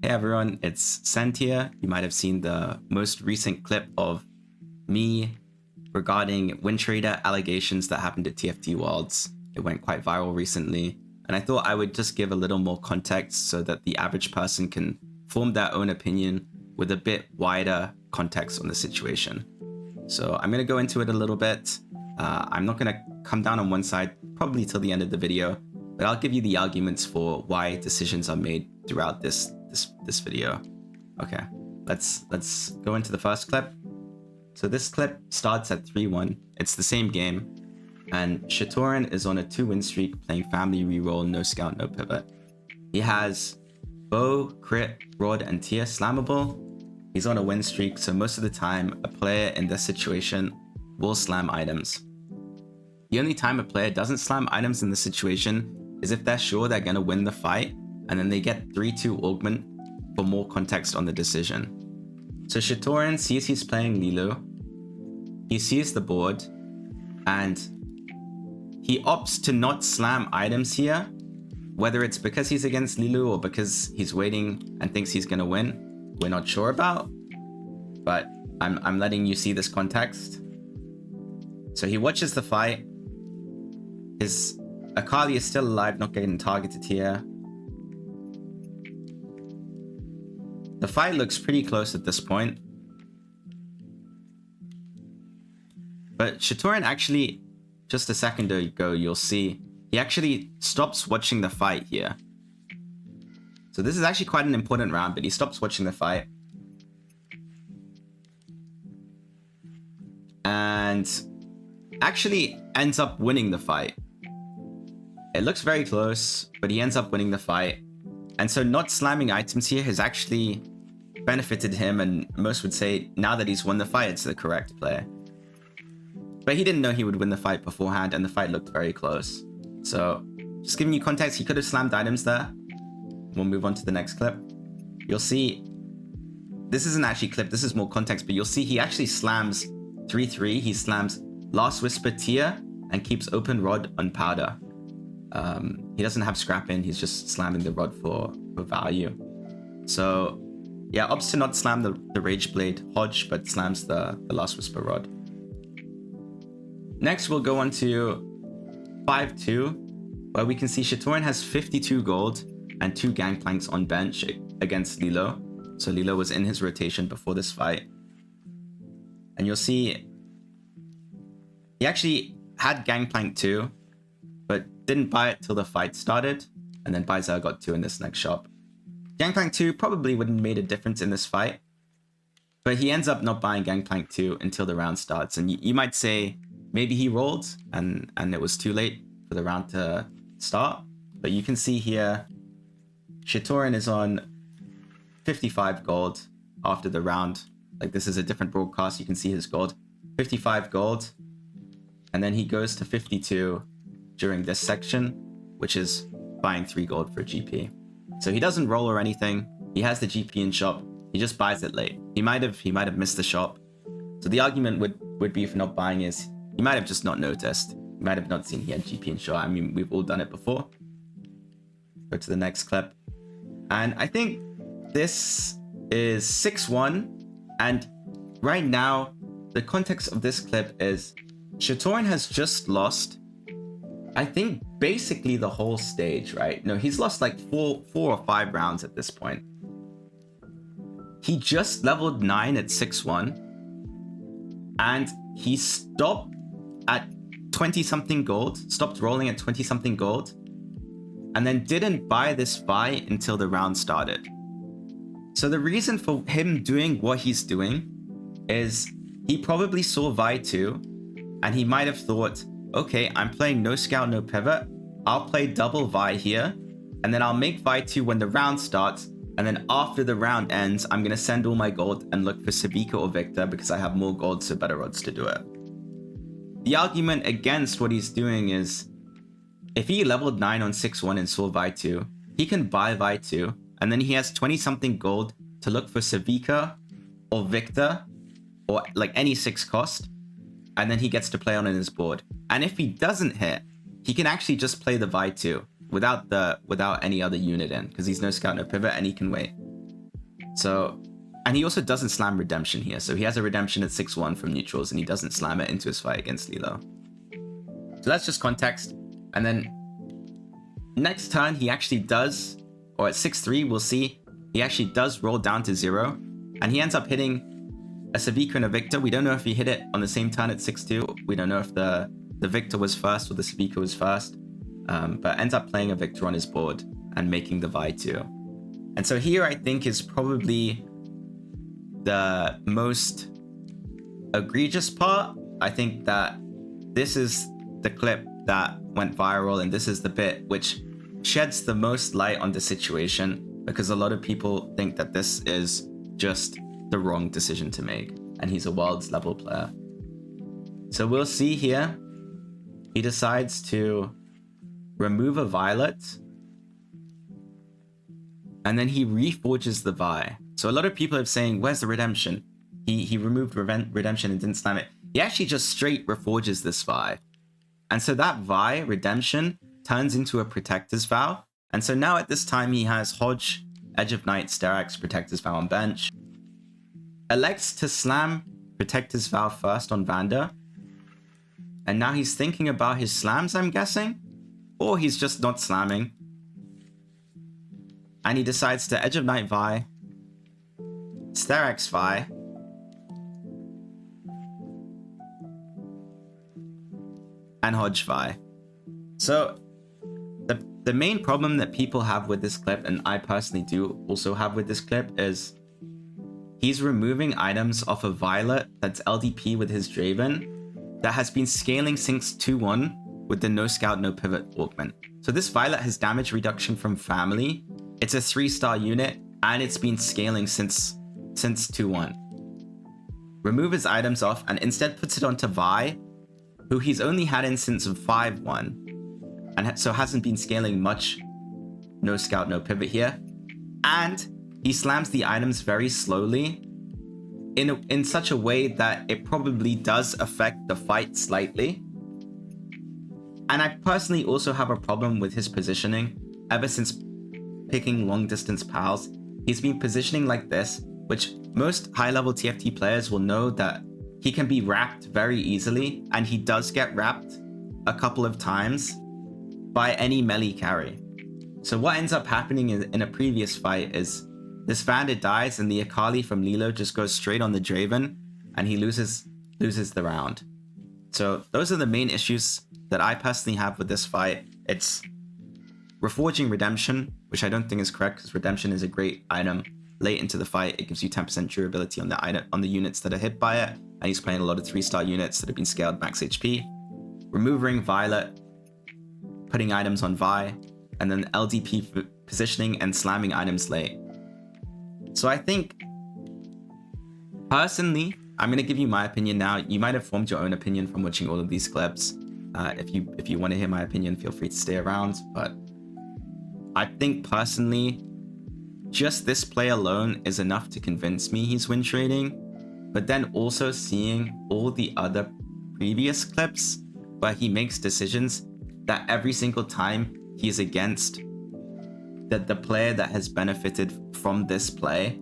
Hey everyone, it's Sent here. You might have seen the most recent clip of me regarding win trader allegations that happened at TFT Worlds. It went quite viral recently, and I thought I would just give a little more context so that the average person can form their own opinion with a bit wider context on the situation. So I'm going to go into it a little bit. I'm not going to come down on one side probably till the end of the video, but I'll give you the arguments for why decisions are made throughout this video. Okay, let's go into the first clip. So this clip starts at 3-1. It's the same game, and Shatoran is on a 2-win streak playing family reroll, no scout, no pivot. He has bow, crit, rod, and tier slammable. He's on a win streak, so most of the time a player in this situation will slam items. The only time a player doesn't slam items in this situation is if they're sure they're going to win the fight, and then they get 3-2 augment for more context on the decision. So Shatoran sees he's playing Lilo, he sees the board, and he opts to not slam items here, whether it's because he's against Lilo or because he's waiting and thinks he's gonna win. We're not sure about, but I'm letting you see this context. So he watches the fight. His Akali is still alive, not getting targeted here. The fight looks pretty close at this point. But Shatoran actually, just a second ago, you'll see, he actually stops watching the fight here. So this is actually quite an important round, but he stops watching the fight. And actually ends up winning the fight. It looks very close, but he ends up winning the fight. And so not slamming items here has actually benefited him, and most would say now that he's won the fight, it's the correct play. But he didn't know he would win the fight beforehand, and the fight looked very close. So just giving you context, he could have slammed items there. We'll move on to the next clip. You'll see, this isn't actually clip, this is more context, but you'll see he actually slams 3-3. He slams Last Whisper tier and keeps open rod on powder. He doesn't have scrap in, he's just slamming the rod for value. So yeah, opts to not slam the Rage Blade Hodge, but slams the Last Whisper rod. Next, we'll go on to 5-2, where we can see Shatoran has 52 gold and 2 Gangplanks on bench against Lilo. So Lilo was in his rotation before this fight. And you'll see he actually had Gangplank 2, but didn't buy it till the fight started, and then Bizer got 2 in this next shop. Gangplank 2 probably wouldn't have made a difference in this fight, but he ends up not buying Gangplank 2 until the round starts. And you might say maybe he rolled and it was too late for the round to start, but you can see here Shatoran is on 55 gold after the round. Like, this is a different broadcast, you can see his gold. 55 gold, and then he goes to 52 during this section, which is buying 3 gold for a GP. So he doesn't roll or anything. He has the GP in shop. He just buys it late. He might have missed the shop. So the argument would be for not buying is he might have just not noticed. He might have not seen he had GP in shop. I mean, we've all done it before. Go to the next clip. And I think this is 6-1. And right now, the context of this clip is Shatoran has just lost, I think, basically the whole stage, right? No, he's lost like 4 or 5 rounds at this point. He just leveled 9 at 6-1, and he stopped at 20-something gold, stopped rolling at 20-something gold, and then didn't buy this fight until the round started. So the reason for him doing what he's doing is he probably saw Vi 2, and he might have thought, okay, I'm playing no scout, no pivot. I'll play double Vi here, and then I'll make Vi 2 when the round starts, and then after the round ends, I'm going to send all my gold and look for Sabika or Victor because I have more gold, so better odds to do it. The argument against what he's doing is, if he leveled 9 on 6-1 and saw Vi 2, he can buy Vi 2, and then he has 20-something gold to look for Sabika or Victor, or like any 6 cost, and then he gets to play on his board. And if he doesn't hit, he can actually just play the Vi 2 without any other unit in, because he's no scout, no pivot, and he can wait. So, and he also doesn't slam Redemption here. So he has a Redemption at 6-1 from neutrals, and he doesn't slam it into his fight against Lilo. So that's just context. And then next turn, he actually does, or at 6-3, we'll see, he actually does roll down to 0. And he ends up hitting a Savika and a Victor. We don't know if he hit it on the same turn at 6-2. We don't know if the Victor was first or the Savika was first. But ends up playing a Victor on his board and making the Vi too. And so here I think is probably the most egregious part. I think that this is the clip that went viral, and this is the bit which sheds the most light on the situation, because a lot of people think that this is just the wrong decision to make, and he's a world's level player. So we'll see here. He decides to remove a Violet, and then he reforges the Vi. So a lot of people are saying, where's the Redemption? He removed Redemption and didn't slam it. He actually just straight reforges this Vi. And so that Vi, Redemption, turns into a Protector's Vow. And so now at this time he has Hodge, Edge of Night, Sterak's, Protector's Vow on bench. Elects to slam Protector's Vow first on Vander. And now he's thinking about his slams, I'm guessing. Or he's just not slamming. And he decides to Edge of Night Vi, Sterak's Vi, and Hodge Vi. So the main problem that people have with this clip, and I personally do also have with this clip, is he's removing items off of Violet that's LDP with his Draven that has been scaling since 2-1 with the no scout, no pivot augment. So this Violet has damage reduction from family. It's a 3-star unit, and it's been scaling since 2-1. Remove his items off and instead puts it onto Vi, who he's only had in since 5-1, and so hasn't been scaling much. No scout, no pivot here. And he slams the items very slowly in such a way that it probably does affect the fight slightly. And I personally also have a problem with his positioning. Ever since picking long distance pals, he's been positioning like this, which most high level TFT players will know that he can be wrapped very easily, and he does get wrapped a couple of times by any melee carry. So what ends up happening in a previous fight is this Vander dies and the Akali from Lilo just goes straight on the Draven, and he loses the round. So those are the main issues that I personally have with this fight. It's reforging Redemption, which I don't think is correct, because Redemption is a great item late into the fight. It gives you 10% durability on the units that are hit by it, and he's playing a lot of 3-star units that have been scaled max HP. Removing Violet, putting items on Vi, and then LDP positioning and slamming items late. So I think, personally, I'm going to give you my opinion now. You might have formed your own opinion from watching all of these clips. If you want to hear my opinion, feel free to stay around. But I think personally, just this play alone is enough to convince me he's win trading. But then also seeing all the other previous clips where he makes decisions that every single time he's against the player that has benefited from this play,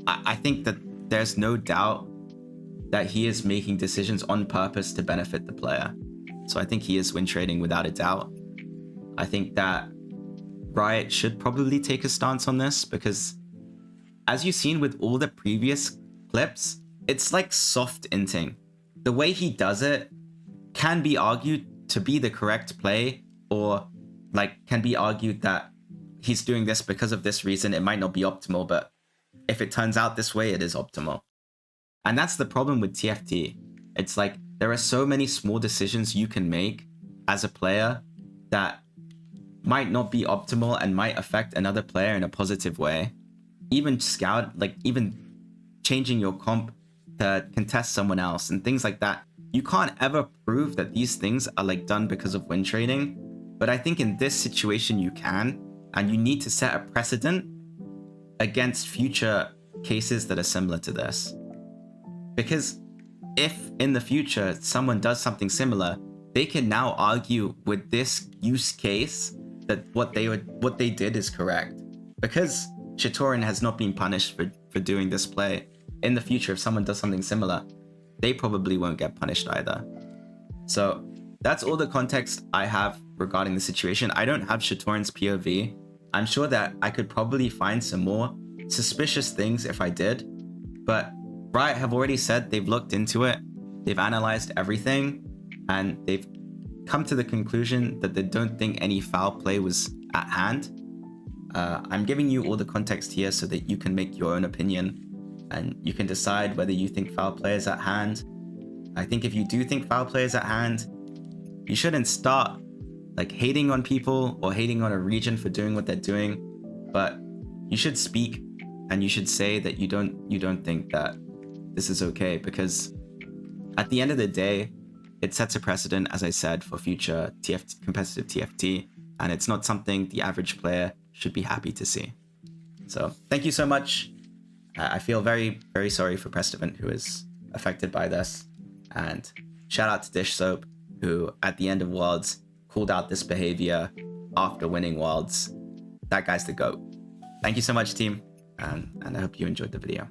I think that there's no doubt that he is making decisions on purpose to benefit the player. So I think he is win trading without a doubt. I think that Riot should probably take a stance on this, because as you've seen with all the previous clips, it's like soft inting. The way he does it can be argued to be the correct play, or like can be argued that he's doing this because of this reason. It might not be optimal, but if it turns out this way, it is optimal. And that's the problem with TFT. It's like there are so many small decisions you can make as a player that might not be optimal and might affect another player in a positive way. Even even changing your comp to contest someone else and things like that. You can't ever prove that these things are like done because of win trading. But I think in this situation you can, and you need to set a precedent against future cases that are similar to this. Because if in the future someone does something similar, they can now argue with this use case that what they did is correct. Because Shitorin has not been punished for doing this play. In the future, if someone does something similar, they probably won't get punished either. So that's all the context I have regarding the situation. I don't have Shitorin's POV. I'm sure that I could probably find some more suspicious things if I did, but Riot have already said they've looked into it, they've analyzed everything, and they've come to the conclusion that they don't think any foul play was at hand. I'm giving you all the context here so that you can make your own opinion and you can decide whether you think foul play is at hand. I think if you do think foul play is at hand, you shouldn't start like hating on people or hating on a region for doing what they're doing, but you should speak and you should say that you don't think that this is okay, because at the end of the day, it sets a precedent, as I said, for future competitive TFT, and it's not something the average player should be happy to see. So thank you so much. I feel very, very sorry for Prestivan, who is affected by this, and shout out to Dish Soap, who at the end of Worlds called out this behavior after winning Worlds. That guy's the GOAT. Thank you so much, team, and I hope you enjoyed the video.